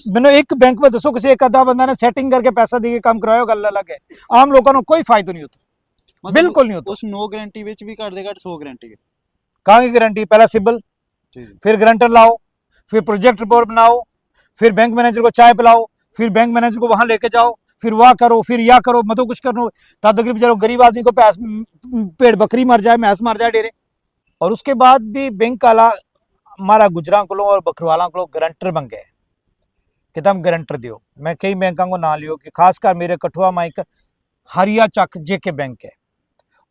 मैंने एक बैंक में दसो किसी एक आधा बंदा ने सेटिंग करके पैसा दे के काम कराया, गल अलग है। आम लोगों को कोई फायदा नहीं होता, बिल्कुल नहीं होता। उस नो गारंटी विच भी घट दे घट 100 गारंटी है। कहाँ की गारंटी? पहला सिबिल, फिर गारंटर लाओ, फिर प्रोजेक्ट रिपोर्ट बनाओ, फिर बैंक मैनेजर को चाय पिलाओ, फिर बैंक मैनेजर को वहां लेके जाओ, फिर वाह करो, फिर या करो, मतलब कुछ करो। तब तक बेचारो गरीब आदमी को पेड़ बकरी मर जाए, मैस मर जाए डेरे। और उसके बाद भी बैंक वाला मारा गुजरा को और बकरवाला को गारंटर बन गए कि तुम गारंटर दियो। मैं कई बैंकों को ना लियो कि खासकर मेरे कठुआ में एक हरिया चक जेके बैंक है,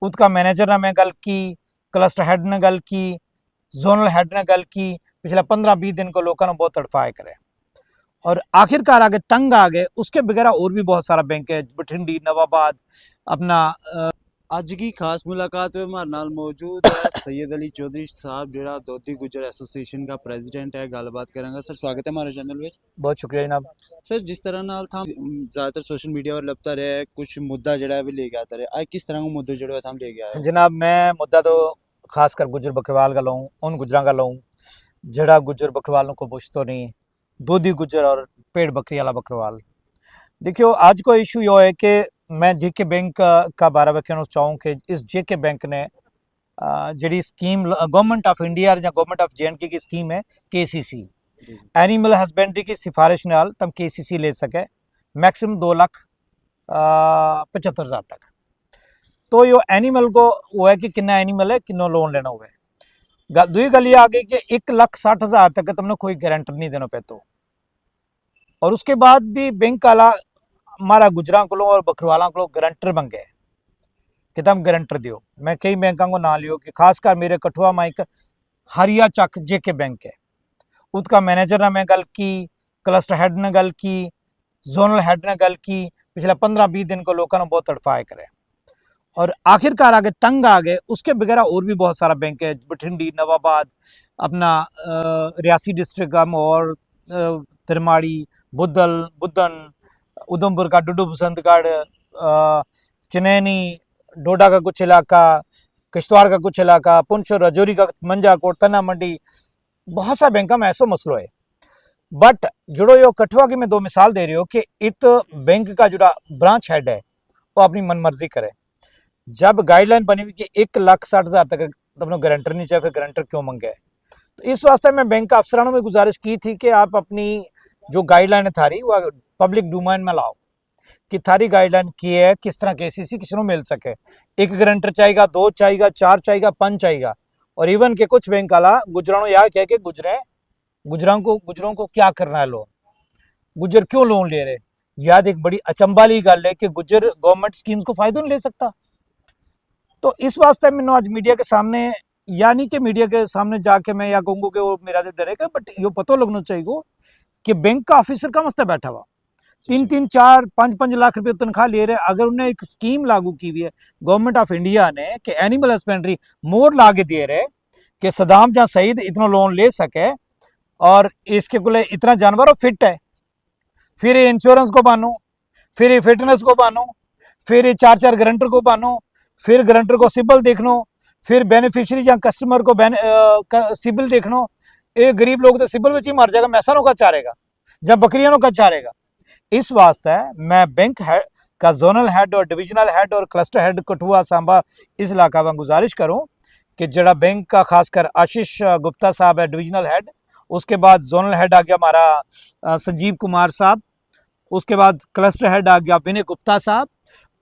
उसका मैनेजर ने मैं गल की, क्लस्टर हेड ने गल की, जोनल हेड ने गल की। पिछले 15-20 दिन को लोगों ने बहुत तड़फाए करे और आखिरकार आगे तंग आ गए। उसके बगैर और भी बहुत सारा बैंक है, बठिंडी, नवाबाद, अपना अज की खास मुलाकात में हमारे नाल मौजूद है सैयद अली चौधरी साहब, जो दोधी गुजर एसोसिएशन का प्रेजिडेंट है। गलबात करेंगे सर, स्वागत है हमारे चैनल में। बहुत शुक्रिया जनाब। सर, जिस तरह नाल था ज़्यादातर सोशल मीडिया पर लपता रहे, कुछ मुद्दा जड़ा है भी ले गया था, आज किस तरह का मुद्दा जड़ा है हम ले गया जनाब? मैं मुद्दा तो खासकर गुजर बकरवाल का लाऊं, उन गुजरा का लाऊं जड़ा गुजर बकरवालों को बुझ तो नहीं, दूधी गुजर और पेड़ बकरी वाला बकरवाल। देखियो, आज को इशू यो है कि मैं जेके बैंक का बारे में कहना चाहूँ कि इस जेके बैंक ने जी स्कीम गवर्नमेंट ऑफ इंडिया या गवर्नमेंट ऑफ जे की स्कीम है KCC, एनिमल हस्बेंड्री की सिफारिश नाल तुम KCC ले सके मैक्सिमम 2,75,000 तक। तो यो एनिमल को वो है कि कितना एनिमल है, कितना लोन लेना हुआ। दूसरी गल ये आ गई कि 1,60,000 तक तुमने कोई गारंटर नहीं देना पे तो। और उसके बाद भी बैंक वाला मारा गुजरा को और बकरवाला को गारंटर बन गए कि तुम गारंटर दियो। मैं कई बैंकों को ना लियो कि खासकर मेरे कठुआ में एक हरिया चक जेके बैंक है, उसका मैनेजर ने मैं गल की, क्लस्टर हेड ने गल की, जोनल हेड ने गल की। पिछले 15-20 दिन को लोगों ने बहुत तड़फाए करे और आखिरकार आगे तंग आ गए। उसके बगैर और भी बहुत सारा बैंक है, बठिंडी, नवाबाद, अपना रियासी डिस्ट्रिक्ट का और तिरमाड़ी, बुद्धन, उधमपुर का डुडू बसंतगढ़, चनैनी, डोडा का कुछ इलाका, किश्तवाड़ का कुछ इलाका, पुंछ, राजौरी का मंजाकोट, तना मंडी, बहुत सा बैंक में ऐसा मसलो है। बट जुड़ो यो कठुआ की मैं 2 मिसाल दे रही हूँ कि इत बैंक का जुड़ा ब्रांच हेड है वो अपनी मनमर्जी करे। जब गाइडलाइन बनी हुई कि 1,60,000 तक तुमने गारंटर नहीं चाहिए, फिर गारंटर क्यों मंगे? तो इस वास्ते मैं बैंक अफसरानों में गुजारिश की थी कि आप अपनी जो गाइडलाइन है थारी वो पब्लिक डोमेन में लाओ कि थारी गाइडलाइन की है, किस तरह KCC किसनों मिल सके। 1 गारंटर चाहिएगा, 2 चाहिएगा, 4 चाहिएगा, 5 चाहिएगा। और इवन के कुछ बैंक वाला गुजरानों यह कह के गुजरों को क्या करना है लोन, गुजर क्यों लोन ले रहे। याद एक बड़ी अचंबाली गल है कि गुजर गवर्नमेंट स्कीम्स को फायदा नहीं ले सकता। तो इस वास्ते मैंने आज मीडिया के सामने, यानी कि मीडिया के सामने जाके मैं या कहूँगा कि वो मेरा डरेगा, बट ये पता लगना चाहिए कि बैंक का ऑफिसर का मस्ता बैठा हुआ 3-3, 4, 5-5 लाख रुपए तनख्वाह ले रहे। अगर उन्हें एक स्कीम लागू की हुई है गवर्नमेंट ऑफ इंडिया ने कि एनिमल हस्बेंड्री मोर लागे दे रहे कि सदाम या सईद इतना लोन ले सके और इसके कुल इतना जानवर फिट है, फिर ये इंश्योरेंस को बानो, फिर ये फिटनेस को बानो, फिर ये 4-4 गारंटर को बानो, फिर गारंटर को सिबिल देखनो, फिर बेनिफिशियरी या कस्टमर को सिबिल देखनो। ये गरीब लोग तो सिबिल में ही मर जाएगा, मैसानों का चारेगा जब बकरियानों का चारेगा। इस वास्ते मैं बैंक हेड का जोनल हेड और डिविजनल हेड और क्लस्टर हेड कठुआ सांबा इस इलाका में गुजारिश करूं कि जड़ा बैंक का खासकर आशीष गुप्ता साहब है डिविजनल हेड, उसके बाद जोनल हेड आ गया हमारा संजीव कुमार साहब, उसके बाद क्लस्टर हेड आ गया विनय गुप्ता साहब।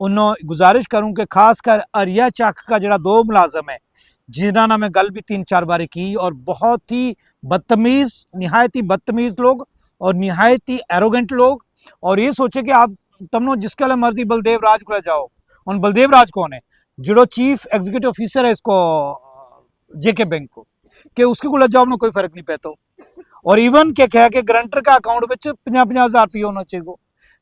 उन्होंने गुजारिश करूं कि खासकर अरिया चक का जड़ा 2 मुलाजम है जिन्होंने मैं गल भी 3-4 बार की और बहुत ही बदतमीज़, निहायत ही बदतमीज़ लोग और निहायत ही एरोगेंट लोग, और ये सोचे कि आप तुमनो जिसके लिए मर्जी बलदेव राज को ले जाओ। उन बलदेव राज कौन है? जो चीफ एग्जीक्यूटिव ऑफिसर है इसको जेके बैंक को, कि उसके को ले जाओ, कोई फर्क नहीं पैता। और इवन के कह के गारंटर का अकाउंट में 50,000 रुपये होना चाहिए।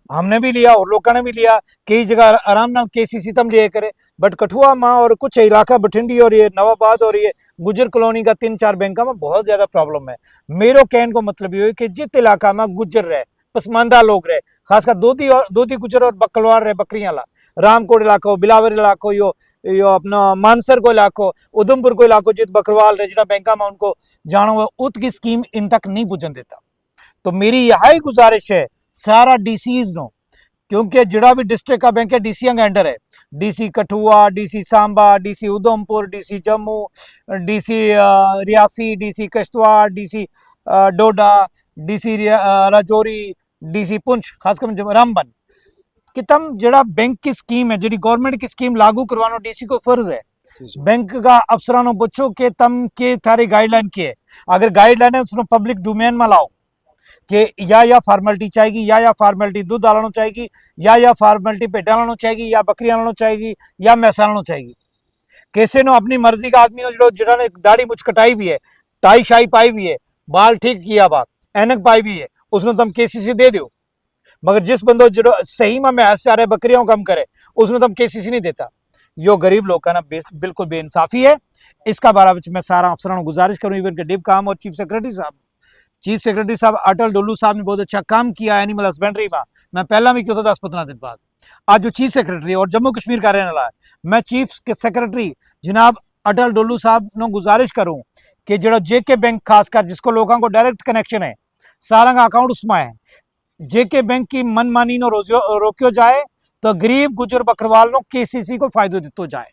हमने भी लिया और लोगों ने भी लिया, कई जगह आराम नाम KCC तम लिया करे। बट कठुआ माँ और कुछ इलाका बठिंडी और ये नवाबाद और ये गुजर कॉलोनी का 3-4 बैंक में बहुत ज्यादा प्रॉब्लम है। मेरो कहने को मतलब ये है कि जित इलाका में गुजर रहे, पसमानदा लोग रहे, खासकर दोधी गुजर और बकलवार रहे, बकरियां ला, रामकोट इलाको, बिलावर इलाको, यो अपना मानसर को इलाको, उधमपुर को इलाको, जित बकरवाल रहे जिना बैंक में उनको जानो हुआ उत की स्कीम इन तक नहीं पुजन देता। तो मेरी यही गुजारिश है सारा डीसीज नो, क्योंकि जिहड़ा भी डिस्ट्रिक्ट का बैंक है डीसी के अंडर है, DC Kathua, DC Samba, DC Udhampur, DC Jammu, DC Reasi, DC Kishtwar, DC Doda, DC Rajouri, DC Poonch, खासकर रामबन, कि तम जड़ा बैंक की स्कीम है, जी गवर्नमेंट की स्कीम लागू करवाना डीसी को फर्ज है। बैंक का अफसरानों पूछो कि तम के थारी गाइडलाइन की है, अगर गाइडलाइन है उसको पब्लिक डोमेन में लाओ कि या फॉर्मेलिटी चाहिए, या फॉर्मेलिटी दूध डालना चाहिए, या फॉर्मेलिटी पेटा लाना चाहिए, या बकरियां लाना चाहिए, या मैसा लाना चाहिए। कैसे नो अपनी मर्जी का आदमी जो जिन्होंने दाढ़ी मुझ कटाई भी है, टाई शाई पाई भी है, बाल ठीक किया बात, एनक पाई भी है, उसने तुम केसीसी दे दो। मगर जिस बंदो जो सही में मैस चाह रहे बकरियों कम करे उसने तुम केसीसी नहीं देता। यो गरीब लोग का ना बिल्कुल बेइंसाफी है। इसका बारे में मैं सारा अफसरों को गुजारिश करूँ, इवन के डिप काम और चीफ सेक्रेटरी साहब अटल डोलू साहब ने बहुत अच्छा काम किया एनिमल हस्बेंड्री में। मैं पहला भी किया था 10-15 दिन बाद। आज जो चीफ सेक्रेटरी और जम्मू कश्मीर का रहने वाला है, मैं चीफ सेक्रेटरी जनाब अटल डोलू साहब ने गुजारिश करूँ कि जो जेके बैंक खासकर जिसको लोगों को डायरेक्ट कनेक्शन है, सारा का अकाउंट उसमें है, जेके बैंक की मनमानी नो रोक्यो जाए तो गरीब गुजर बकरवाल नो केसीसी को फायदो दितो जाए।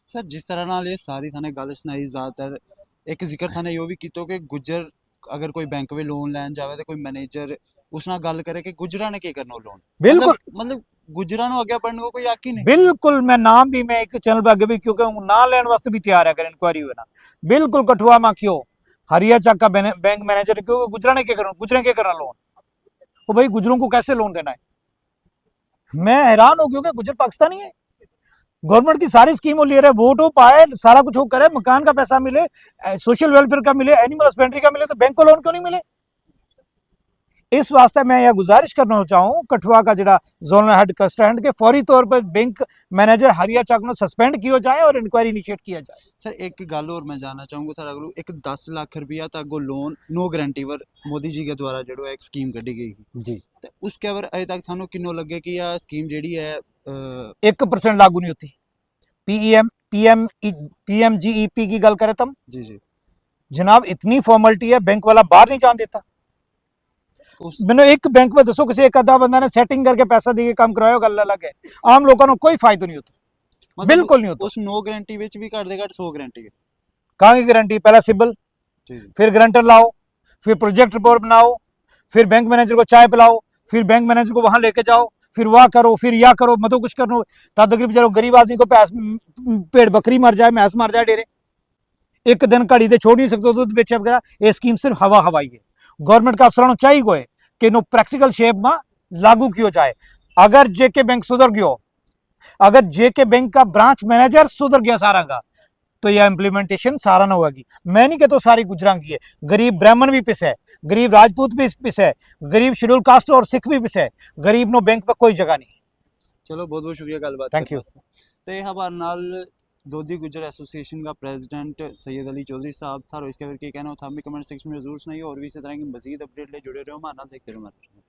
सर जिस तरह नाल ये सारी थाने गल सुनाई, ज़्यादातर एक जिक्र थाने यो भी कीतो कि गुजर अगर कोई बैंक में लोन लैन जावे तो कोई मैनेजर उस नाल गल करे कि गुजरा ने क्या करना लोन, बिल्कुल मतलब गुजरा नो आगे बढ़ने को कोई याकी नहीं। बिल्कुल मैं नाम भी मैं एक चैनल पर आगे भी क्योंकि ना लेने वास्ते भी तैयार है अगर इंक्वायरी हुए ना। बिल्कुल कठुआ में क्यों हरिया चक का बैंक मैनेजर क्यों गुजरा ने क्या करना, गुजरे क्या करना लोन, तो भाई गुजरों को कैसे लोन देना है। मैं हैरान हो क्योंकि गुजर पाकिस्तानी है, गवर्नमेंट की सारी स्कीमों ले रहे, वोटों पाए, सारा कुछ वो करे, मकान का पैसा मिले, सोशल वेलफेयर का मिले, एनिमल हस्बेंड्री का मिले, तो बैंक को लोन क्यों नहीं मिले। इस वास्ते मैं यह गुजारिश करना चाहूँ कठुआ का जरा जोनल हेड कस्टड के फौरी तौर पर बैंक मैनेजर हरिया चक को सस्पेंड किया जाए और इंक्वायरी इनिशिएट किया जाए। सर एक गल और मैं जानना चाहूँगा सर, अगर एक 10 लाख रुपया तक वो लोन नो गारंटी पर मोदी जी के द्वारा जो एक स्कीम कढ़ी गई जी, तो उसके अगर अजे तक थानू किन्नो लगे कि यह स्कीम जी है 1% लागू नहीं होती। पीएमजीईपी की गल करें तम जी जी जनाब इतनी फॉर्मेलिटी है, बैंक वाला बाहर नहीं जान देता। मैंने एक बैंक में दसो किसी एक आधा बंदा ने सेटिंग करके पैसा देके काम करवाया गल अलग है, आम लोगों को कोई फायदा नहीं होता, मतलब बिल्कुल नहीं होता। उस नो गारंटी विच भी घट दे घट 100 गारंटी है। कहाँ की गारंटी, पहला सिबिल, फिर गारंटर लाओ, फिर प्रोजेक्ट रिपोर्ट बनाओ, फिर बैंक मैनेजर को चाय पिलाओ, फिर बैंक मैनेजर को वहां लेके जाओ, फिर वाह करो, फिर या करो, मतलब कुछ करो, तब तक बेचारो गरीब आदमी को पेड़ बकरी मर जाए, मैस मर जाए डेरे, एक दिन घड़ी से छोड़ नहीं सकते दूध बेचे वगैरह। ये स्कीम सिर्फ हवा हवाई है। गवर्नमेंट का अफसरों चाहिए को है कि नो प्रैक्टिकल शेप में लागू किया जाए। अगर जेके बैंक सुधर गयो, अगर जेके बैंक का ब्रांच मैनेजर सुधर गया सारा का, तो यह इंप्लीमेंटेशन सारा ना होगी। मैं नहीं कहता सारी गुजरां की है, गरीब ब्राह्मण भी पिस है, गरीब राजपूत भी पिस है, गरीब शेड्यूल कास्ट और सिख भी पिस है, गरीब नो बैंक पर कोई जगह नहीं। चलो बहुत बहुत शुक्रिया गलबात। Thank you. तो ये हमारे नाल दोधी गुजर एसोसिएशन का प्रेसिडेंट सैयद अली चौधरी साहब था, और इसके फिर क्या कहना था हमें कमेंट सेक्शन में जरूर सुनाइए, और भी इसी तरह की मजीद अपडेट ले जुड़े रहो हमारे नाल, देखते रहो हमारे।